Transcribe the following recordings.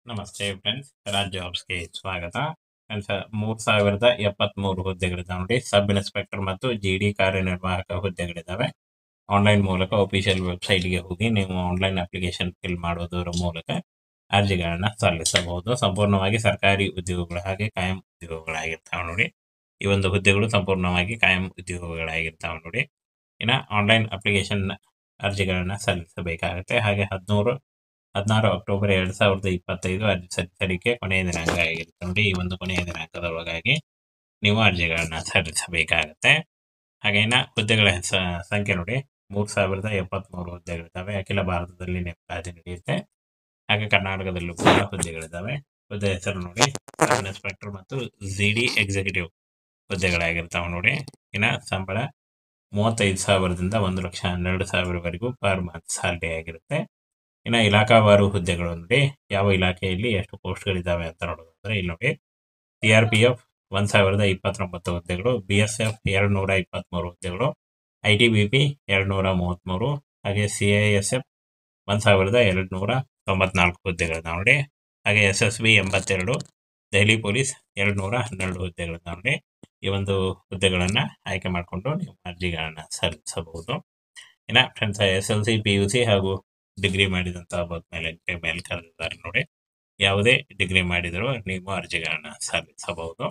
ನಮಸ್ತೆ ಫ್ರೆಂಡ್ಸ್, ರಾಜ್ ಜಾಬ್ಸ್ಗೆ ಸ್ವಾಗತ. ಫ್ರೆಂಡ್ಸ್, 3073 ಹುದ್ದೆಗಳಿದ್ದಾವೆ ನೋಡಿ. ಸಬ್ ಇನ್ಸ್ಪೆಕ್ಟರ್ ಮತ್ತು ಜಿಡಿ ಕಾರ್ಯನಿರ್ವಾಹಕ ಹುದ್ದೆಗಳಿದ್ದಾವೆ. ಆನ್ಲೈನ್ ಮೂಲಕ ಅಫಿಷಿಯಲ್ ವೆಬ್ಸೈಟ್ಗೆ ಹೋಗಿ ನೀವು ಆನ್ಲೈನ್ ಅಪ್ಲಿಕೇಶನ್ ಫಿಲ್ ಮಾಡೋದರ ಮೂಲಕ ಅರ್ಜಿಗಳನ್ನ ಸಲ್ಲಿಸಬಹುದು. ಸಂಪೂರ್ಣವಾಗಿ ಸರ್ಕಾರಿ ಉದ್ಯೋಗಗಳು ಹಾಗೆ ಕಾಯಂ ಉದ್ಯೋಗಗಳಾಗಿರ್ತಾವೆ ನೋಡಿ. ಈ ಒಂದು ಹುದ್ದೆಗಳು ಸಂಪೂರ್ಣವಾಗಿ ಕಾಯಂ ಉದ್ಯೋಗಗಳಾಗಿರ್ತಾವೆ ನೋಡಿ. ಇನ್ನು ಆನ್ಲೈನ್ ಅಪ್ಲಿಕೇಶನ್ ಅರ್ಜಿಗಳನ್ನ ಸಲ್ಲಿಸಬೇಕಾಗುತ್ತೆ. ಹಾಗೆ 16 ಅಕ್ಟೋಬರ್ 2025 ಅರ್ಜಿ ಸಲ್ಲಿಸಲಿಕ್ಕೆ ಕೊನೆಯ ದಿನಾಂಕ ಆಗಿರುತ್ತೆ ನೋಡಿ. ಈ ಒಂದು ಕೊನೆಯ ದಿನಾಂಕದ ಒಳಗಾಗಿ ನೀವು ಅರ್ಜಿಗಳನ್ನ ಸಲ್ಲಿಸಬೇಕಾಗತ್ತೆ. ಹಾಗೆ ಇನ್ನು ಹುದ್ದೆಗಳ ಸಂಖ್ಯೆ ನೋಡಿ, 3073 ಹುದ್ದೆಗಳಿದ್ದಾವೆ. ಅಖಿಲ ಭಾರತದಲ್ಲಿ ನೇಮಕಾತಿ ನಡೆಯುತ್ತೆ. ಹಾಗೆ ಕರ್ನಾಟಕದಲ್ಲೂ ಕೂಡ ಹುದ್ದೆಗಳಿದ್ದಾವೆ. ಹುದ್ದೆ ಹೆಸರು ನೋಡಿ, ಸಬ್ ಇನ್ಸ್ಪೆಕ್ಟರ್ ಮತ್ತು ಜಿಡಿ ಎಕ್ಸಿಕ್ಯೂಟಿವ್ ಹುದ್ದೆಗಳಾಗಿರ್ತಾವೆ ನೋಡಿ. ಇನ್ನು ಸಂಬಳ 35,000ದಿಂದ 1,12,000ವರೆಗೂ ಪರ್ ಮಂತ್ ಸ್ಯಾಲರಿ ಆಗಿರುತ್ತೆ. ಇನ್ನು ಇಲಾಖಾವಾರು ಹುದ್ದೆಗಳು ನೋಡಿ, ಯಾವ ಇಲಾಖೆಯಲ್ಲಿ ಎಷ್ಟು ಪೋಸ್ಟ್ಗಳಿದ್ದಾವೆ ಅಂತ ನೋಡೋದಾದ್ರೆ ಇಲ್ಲಿ ನೋಡಿ, CRPF 1,029 ಹುದ್ದೆಗಳು, BSF 223 ಹುದ್ದೆಗಳು, ITBP 233, ಹಾಗೆ CISF 1,294 ಹುದ್ದೆಗಳಿದ್ದಾವೆ ನೋಡಿ. ಹಾಗೆ SSB 82, ದೆಹಲಿ ಪೊಲೀಸ್ 212 ಹುದ್ದೆಗಳಿದ್ದಾವೆ ನೋಡಿ. ಈ ಒಂದು ಹುದ್ದೆಗಳನ್ನು ಆಯ್ಕೆ ಮಾಡಿಕೊಂಡು ನೀವು ಅರ್ಜಿಗಳನ್ನು ಸಲ್ಲಿಸಬಹುದು. ಇನ್ನು ಫ್ರೆಂಡ್ಸ್, SLC PUC ಹಾಗೂ ಡಿಗ್ರಿ ಮಾಡಿದಂಥ ಮೇಲೆ ಕರೆದಿದ್ದಾರೆ ನೋಡಿ. ಯಾವುದೇ ಡಿಗ್ರಿ ಮಾಡಿದರೂ ನೀವು ಅರ್ಜಿಗಳನ್ನ ಸಲ್ಲಿಸಬಹುದು.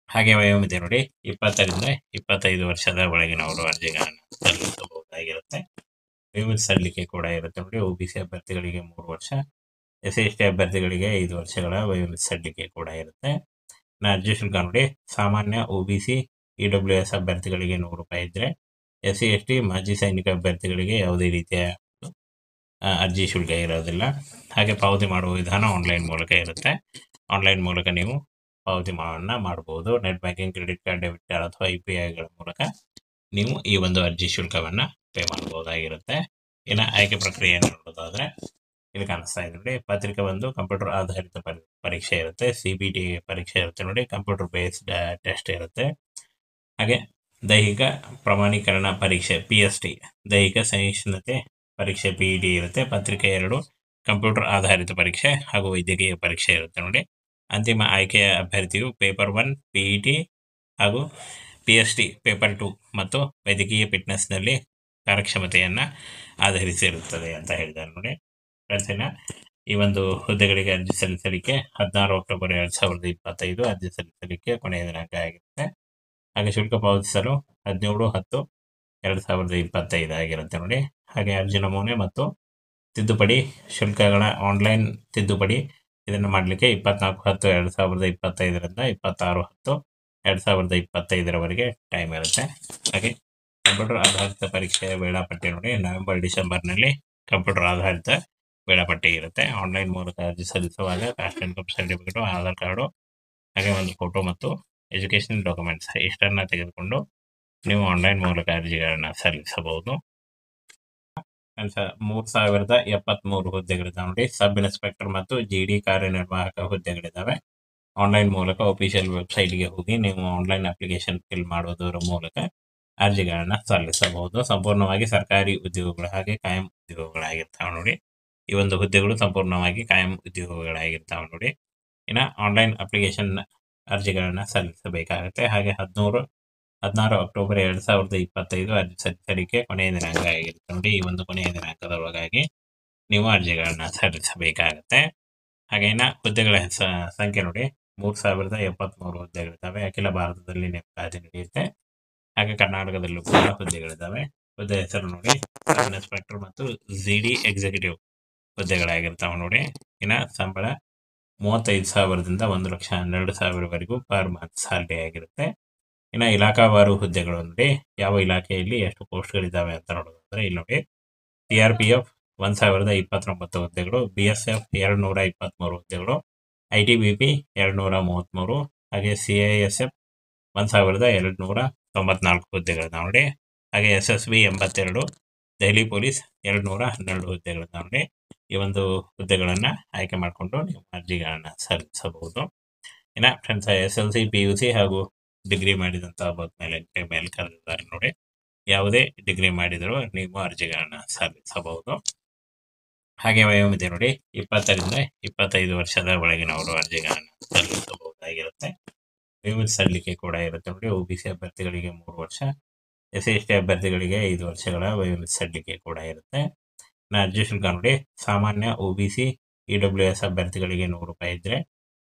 ಹಾಗೆ ವಯೋಮಿತಿ ನೋಡಿ, 20ರಿಂದ 25 ವರ್ಷದ ಒಳಗಿನವರು ಅರ್ಜಿಗಳನ್ನ ಸಲ್ಲಿಸಬಹುದಾಗಿರುತ್ತೆ. ವಯೋಮಿತಿ ಸಲ್ಲಿಕೆ ಕೂಡ ಇರುತ್ತೆ ನೋಡಿ. OBC ಅಭ್ಯರ್ಥಿಗಳಿಗೆ 3 ವರ್ಷ, SC/ST ಅಭ್ಯರ್ಥಿಗಳಿಗೆ 5 ವರ್ಷಗಳ ವಯೋಮಿತಿ ಸಲ್ಲಿಕೆ ಕೂಡ ಇರುತ್ತೆ. ಇನ್ನು ಅರ್ಜಿ ಶುಲ್ಕ ನೋಡಿ, ಸಾಮಾನ್ಯ OBC EWS ಅಭ್ಯರ್ಥಿಗಳಿಗೆ 100 ರೂಪಾಯಿ ಇದ್ರೆ, SC/ST ಮಾಜಿ ಸೈನಿಕ ಅಭ್ಯರ್ಥಿಗಳಿಗೆ ಯಾವುದೇ ರೀತಿಯ ಅರ್ಜಿ ಶುಲ್ಕ ಇರೋದಿಲ್ಲ. ಹಾಗೆ ಪಾವತಿ ಮಾಡುವ ವಿಧಾನ ಆನ್ಲೈನ್ ಮೂಲಕ ಇರುತ್ತೆ. ಆನ್ಲೈನ್ ಮೂಲಕ ನೀವು ಪಾವತಿ ಮಾಡಬಹುದು. Net banking, credit card, debit card ಅಥವಾ UPIಗಳ ಮೂಲಕ ನೀವು ಈ ಒಂದು ಅರ್ಜಿ ಶುಲ್ಕವನ್ನು ಪೇ ಮಾಡಬಹುದಾಗಿರುತ್ತೆ. ಇನ್ನು ಆಯ್ಕೆ ಪ್ರಕ್ರಿಯೆಯನ್ನು ನೋಡೋದಾದ್ರೆ ಇಲ್ಲಿ ಕಾಣಿಸ್ತಾ ಇದೆ ನೋಡಿ. ಪತ್ರಿಕೆ ಒಂದು ಕಂಪ್ಯೂಟರ್ ಆಧಾರಿತ ಪರೀಕ್ಷೆ ಇರುತ್ತೆ. CBT ಪರೀಕ್ಷೆ ಇರುತ್ತೆ ನೋಡಿ. ಕಂಪ್ಯೂಟರ್ ಬೇಸ್ಡ್ ಟೆಸ್ಟ್ ಇರುತ್ತೆ. ಹಾಗೆ ದೈಹಿಕ ಪ್ರಮಾಣೀಕರಣ ಪರೀಕ್ಷೆ PST, ದೈಹಿಕ ಸಹಿಷ್ಣುತೆ ಪರೀಕ್ಷೆ PET ಇರುತ್ತೆ. ಪತ್ರಿಕೆ 2 ಕಂಪ್ಯೂಟರ್ ಆಧಾರಿತ ಪರೀಕ್ಷೆ ಹಾಗೂ ವೈದ್ಯಕೀಯ ಪರೀಕ್ಷೆ ಇರುತ್ತೆ ನೋಡಿ. ಅಂತಿಮ ಆಯ್ಕೆಯ ಅಭ್ಯರ್ಥಿಯು ಪೇಪರ್ 1 PET ಹಾಗೂ PST ಪೇಪರ್ 2 ಮತ್ತು ವೈದ್ಯಕೀಯ ಫಿಟ್ನೆಸ್ನಲ್ಲಿ ಕಾರ್ಯಕ್ಷಮತೆಯನ್ನು ಆಧರಿಸಿರುತ್ತದೆ ಅಂತ ಹೇಳಿದ್ದಾರೆ ನೋಡಿ. ಫ್ರೆಂಡ್ಸಿನ ಈ ಒಂದು ಹುದ್ದೆಗಳಿಗೆ ಅರ್ಜಿ ಸಲ್ಲಿಸಲಿಕ್ಕೆ 16 ಅಕ್ಟೋಬರ್ 2025 ಅರ್ಜಿ ಸಲ್ಲಿಸಲಿಕ್ಕೆ ಕೊನೆಯ ದಿನಾಂಕ ಆಗಿರುತ್ತೆ. ಹಾಗೆ ಶುಲ್ಕ ಪಾವತಿಸಲು 17/10/2025 ಆಗಿರುತ್ತೆ ನೋಡಿ. ಹಾಗೆ ಅರ್ಜಿ ನಮೂನೆ ಮತ್ತು ತಿದ್ದುಪಡಿ ಶುಲ್ಕಗಳ ಆನ್ಲೈನ್ ತಿದ್ದುಪಡಿ ಇದನ್ನು ಮಾಡಲಿಕ್ಕೆ 24/10/2025ರಿಂದ 26/10/2025ರವರೆಗೆ ಟೈಮ್ ಇರುತ್ತೆ. ಹಾಗೆ ಕಂಪ್ಯೂಟರ್ ಆಧಾರಿತ ಪರೀಕ್ಷೆಯ ವೇಳಾಪಟ್ಟಿ ನೋಡಿ, ನವೆಂಬರ್-ಡಿಸೆಂಬರ್ನಲ್ಲಿ ಕಂಪ್ಯೂಟರ್ ಆಧಾರಿತ ವೇಳಾಪಟ್ಟಿ ಇರುತ್ತೆ. ಆನ್ಲೈನ್ ಮೂಲಕ ಅರ್ಜಿ ಸಲ್ಲಿಸುವಾಗ caste income certificate, Aadhaar card, ಹಾಗೆ ಒಂದು ಫೋಟೋ ಮತ್ತು ಎಜುಕೇಷನಲ್ ಡಾಕ್ಯುಮೆಂಟ್ಸ್ ಇಷ್ಟನ್ನು ತೆಗೆದುಕೊಂಡು ನೀವು ಆನ್ಲೈನ್ ಮೂಲಕ ಅರ್ಜಿಗಳನ್ನು ಸಲ್ಲಿಸಬಹುದು. 3073 ಹುದ್ದೆಗಳಿದ್ದಾವೆ ನೋಡಿ. ಸಬ್ ಇನ್ಸ್ಪೆಕ್ಟರ್ ಮತ್ತು ಜಿಡಿ ಕಾರ್ಯನಿರ್ವಾಹಕ ಹುದ್ದೆಗಳಿದ್ದಾವೆ. ಆನ್ಲೈನ್ ಮೂಲಕ ಅಫಿಷಿಯಲ್ ವೆಬ್ಸೈಟ್ಗೆ ಹೋಗಿ ನೀವು ಆನ್ಲೈನ್ ಅಪ್ಲಿಕೇಶನ್ ಫಿಲ್ ಮಾಡೋದರ ಮೂಲಕ ಅರ್ಜಿಗಳನ್ನ ಸಲ್ಲಿಸಬಹುದು. ಸಂಪೂರ್ಣವಾಗಿ ಸರ್ಕಾರಿ ಉದ್ಯೋಗಗಳು ಹಾಗೆ ಕಾಯಂ ಉದ್ಯೋಗಗಳಾಗಿರ್ತಾವೆ ನೋಡಿ. ಈ ಒಂದು ಹುದ್ದೆಗಳು ಸಂಪೂರ್ಣವಾಗಿ ಕಾಯಂ ಉದ್ಯೋಗಗಳಾಗಿರ್ತಾವೆ ನೋಡಿ. ಇನ್ನು ಆನ್ಲೈನ್ ಅಪ್ಲಿಕೇಶನ್ ಅರ್ಜಿಗಳನ್ನ ಸಲ್ಲಿಸಬೇಕಾಗುತ್ತೆ. ಹಾಗೆ 16 ಅಕ್ಟೋಬರ್ 2025 ಅರ್ಜಿ ಸಲ್ಲಿಸಲಿಕ್ಕೆ ಕೊನೆಯ ದಿನಾಂಕ ಆಗಿರುತ್ತೆ ನೋಡಿ. ಈ ಒಂದು ಕೊನೆಯ ದಿನಾಂಕದ ಒಳಗಾಗಿ ನೀವು ಅರ್ಜಿಗಳನ್ನ ಸಲ್ಲಿಸಬೇಕಾಗತ್ತೆ. ಹಾಗೆ ಇನ್ನು ಹುದ್ದೆಗಳ ಸಂಖ್ಯೆ ನೋಡಿ, 3073 ಹುದ್ದೆಗಳಿದ್ದಾವೆ. ಅಖಿಲ ಭಾರತದಲ್ಲಿ ನೇಮಕಾತಿ ನಡೆಯುತ್ತೆ. ಹಾಗೆ ಕರ್ನಾಟಕದಲ್ಲೂ ಕೂಡ ಹುದ್ದೆಗಳಿದ್ದಾವೆ. ಹುದ್ದೆ ಹೆಸರು ನೋಡಿ, ಸಬ್ ಇನ್ಸ್ಪೆಕ್ಟರ್ ಮತ್ತು ಜಿಡಿ ಎಕ್ಸಿಕ್ಯೂಟಿವ್ ಹುದ್ದೆಗಳಾಗಿರ್ತಾವೆ ನೋಡಿ. ಇನ್ನು ಸಂಬಳ 35,000ದಿಂದ 1,12,000ವರೆಗೂ ಪರ್ ಮಂತ್ ಸ್ಯಾಲರಿ ಆಗಿರುತ್ತೆ. ಇನ್ನು ಇಲಾಖಾವಾರು ಹುದ್ದೆಗಳು ನೋಡಿ, ಯಾವ ಇಲಾಖೆಯಲ್ಲಿ ಎಷ್ಟು ಪೋಸ್ಟ್ಗಳಿದ್ದಾವೆ ಅಂತ ನೋಡೋದಾದ್ರೆ ಇಲ್ಲಿ ನೋಡಿ, CRPF 1,029 ಹುದ್ದೆಗಳು, BSF 223 ಹುದ್ದೆಗಳು, ITBP 233, ಹಾಗೆ CISF 1,294 ಹುದ್ದೆಗಳಿದ್ದಾವೆ ನೋಡಿ. ಹಾಗೆ SSB 82, ದೆಹಲಿ ಪೊಲೀಸ್ 212 ಹುದ್ದೆಗಳಿದ್ದಾವೆ ನೋಡಿ. ಈ ಒಂದು ಹುದ್ದೆಗಳನ್ನು ಆಯ್ಕೆ ಮಾಡಿಕೊಂಡು ನೀವು ಅರ್ಜಿಗಳನ್ನು ಸಲ್ಲಿಸಬಹುದು. ಇನ್ನು ಫ್ರೆಂಡ್ಸ್, SLC PUC ಹಾಗೂ ಡಿಗ್ರಿ ಮಾಡಿದಂಥ ಮೇಲೆ ಕರೆದಿದ್ದಾರೆ ನೋಡಿ. ಯಾವುದೇ ಡಿಗ್ರಿ ಮಾಡಿದರೂ ನೀವು ಅರ್ಜಿಗಳನ್ನ ಸಲ್ಲಿಸಬಹುದು. ಹಾಗೆ ವಯೋಮಿತಿ ನೋಡಿ 20ರಿಂದ 25 ವರ್ಷದ ಒಳಗಿನವರು ಅರ್ಜಿಗಳನ್ನು ಸಲ್ಲಿಸಬಹುದಾಗಿರುತ್ತೆ. ವಯೋಮಿತಿ ಸಲ್ಲಿಕೆ ಕೂಡ ಇರುತ್ತೆ ನೋಡಿ. OBC ಅಭ್ಯರ್ಥಿಗಳಿಗೆ 3 ವರ್ಷ, SC/ST ಅಭ್ಯರ್ಥಿಗಳಿಗೆ 5 ವರ್ಷಗಳ ವಯೋಮಿತಿ ಸಲ್ಲಿಕೆ ಕೂಡ ಇರುತ್ತೆ. ಅರ್ಜಿ ಶುಲ್ಕ ನೋಡಿ, ಸಾಮಾನ್ಯ OBC EWS ಅಭ್ಯರ್ಥಿಗಳಿಗೆ 100 ರೂಪಾಯಿ ಇದ್ದರೆ,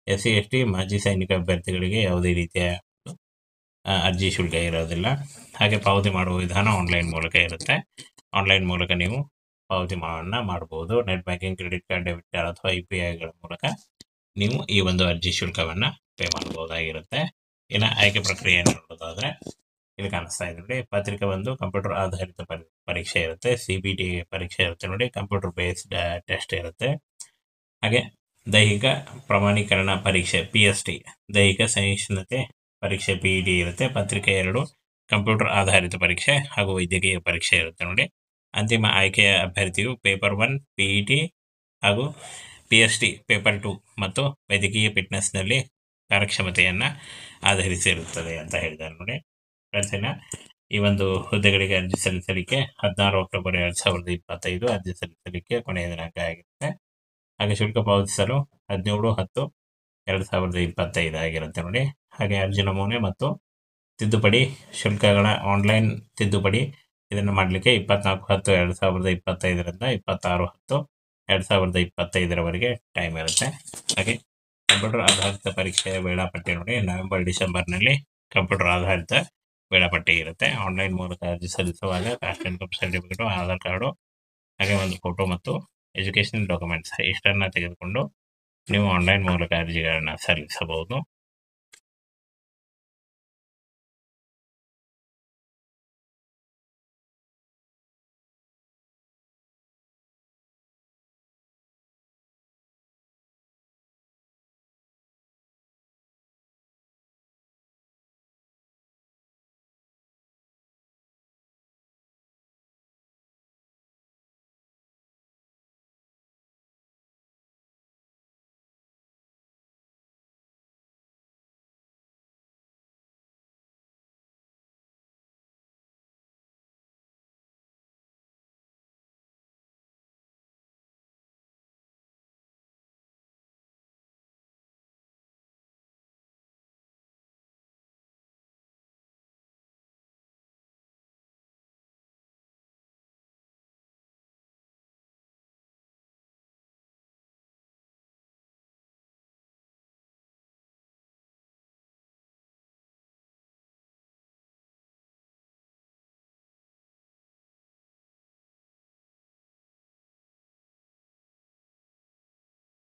SC/ST ಮಾಜಿ ಸೈನಿಕ ಅಭ್ಯರ್ಥಿಗಳಿಗೆ ಯಾವುದೇ ರೀತಿಯ ಅರ್ಜಿ ಶುಲ್ಕ ಇರೋದಿಲ್ಲ. ಹಾಗೆ ಪಾವತಿ ಮಾಡುವ ವಿಧಾನ ಆನ್ಲೈನ್ ಮೂಲಕ ಇರುತ್ತೆ. ಆನ್ಲೈನ್ ಮೂಲಕ ನೀವು ಪಾವತಿ ಮಾಡಬಹುದು. Net banking, credit card, debit card ಅಥವಾ UPIಗಳ ಮೂಲಕ ನೀವು ಈ ಒಂದು ಅರ್ಜಿ ಶುಲ್ಕವನ್ನು ಪೇ ಮಾಡಬಹುದಾಗಿರುತ್ತೆ. ಇನ್ನು ಆಯ್ಕೆ ಪ್ರಕ್ರಿಯೆಯನ್ನು ನೋಡೋದಾದ್ರೆ ಇಲ್ಲಿ ಕಾಣಿಸ್ತಾ ಇದೆ ನೋಡಿ. ಪತ್ರಿಕೆ 1 ಕಂಪ್ಯೂಟರ್ ಆಧಾರಿತ ಪರೀಕ್ಷೆ ಇರುತ್ತೆ. CBT ಪರೀಕ್ಷೆ ಇರುತ್ತೆ ನೋಡಿ. ಕಂಪ್ಯೂಟರ್ ಬೇಸ್ಡ್ ಟೆಸ್ಟ್ ಇರುತ್ತೆ. ಹಾಗೆ ದೈಹಿಕ ಪ್ರಮಾಣೀಕರಣ ಪರೀಕ್ಷೆ PST, ದೈಹಿಕ ಸಹಿಷ್ಣುತೆ ಪರೀಕ್ಷೆ PET ಇರುತ್ತೆ. ಪತ್ರಿಕೆ 2 ಕಂಪ್ಯೂಟರ್ ಆಧಾರಿತ ಪರೀಕ್ಷೆ ಹಾಗೂ ವೈದ್ಯಕೀಯ ಪರೀಕ್ಷೆ ಇರುತ್ತೆ ನೋಡಿ. ಅಂತಿಮ ಆಯ್ಕೆಯ ಅಭ್ಯರ್ಥಿಯು ಪೇಪರ್ 1 PET ಹಾಗೂ PST ಪೇಪರ್ 2 ಮತ್ತು ವೈದ್ಯಕೀಯ ಫಿಟ್ನೆಸ್ನಲ್ಲಿ ಕಾರ್ಯಕ್ಷಮತೆಯನ್ನು ಆಧರಿಸಿರುತ್ತದೆ ಅಂತ ಹೇಳಿದ್ದಾರೆ ನೋಡಿ. ಈ ಒಂದು ಹುದ್ದೆಗಳಿಗೆ ಅರ್ಜಿ ಸಲ್ಲಿಸಲಿಕ್ಕೆ 16 ಅಕ್ಟೋಬರ್ 2025 ಅರ್ಜಿ ಸಲ್ಲಿಸಲಿಕ್ಕೆ ಕೊನೆಯ ದಿನಾಂಕ ಆಗಿರುತ್ತೆ. ಹಾಗೆ ಶುಲ್ಕ ಪಾವತಿಸಲು 17/10/2025 ಆಗಿರುತ್ತೆ ನೋಡಿ. ಹಾಗೆ ಅರ್ಜಿ ನಮೂನೆ ಮತ್ತು ತಿದ್ದುಪಡಿ ಶುಲ್ಕಗಳ ಆನ್ಲೈನ್ ತಿದ್ದುಪಡಿ ಇದನ್ನು ಮಾಡಲಿಕ್ಕೆ 24/10/2025ರಿಂದ 26/10/2025 ಟೈಮ್ ಇರುತ್ತೆ. ಹಾಗೆ ಕಂಪ್ಯೂಟರ್ ಆಧಾರಿತ ಪರೀಕ್ಷೆಯ ವೇಳಾಪಟ್ಟಿ ನೋಡಿ. ನವೆಂಬರ್-ಡಿಸೆಂಬರ್ನಲ್ಲಿ ಕಂಪ್ಯೂಟರ್ ಆಧಾರಿತ ವೇಳಾಪಟ್ಟಿ ಇರುತ್ತೆ. ಆನ್ಲೈನ್ ಮೂಲಕ ಅರ್ಜಿ ಸಲ್ಲಿಸುವಾಗ caste income certificate, Aadhaar card, ಹಾಗೆ ಒಂದು ಫೋಟೋ ಮತ್ತು ಎಜುಕೇಷನಲ್ ಡಾಕ್ಯುಮೆಂಟ್ಸ್ ಇಷ್ಟನ್ನು ತೆಗೆದುಕೊಂಡು ನೀವು ಆನ್ಲೈನ್ ಮೂಲಕ ಅರ್ಜಿಗಳನ್ನು ಸಲ್ಲಿಸಬಹುದು.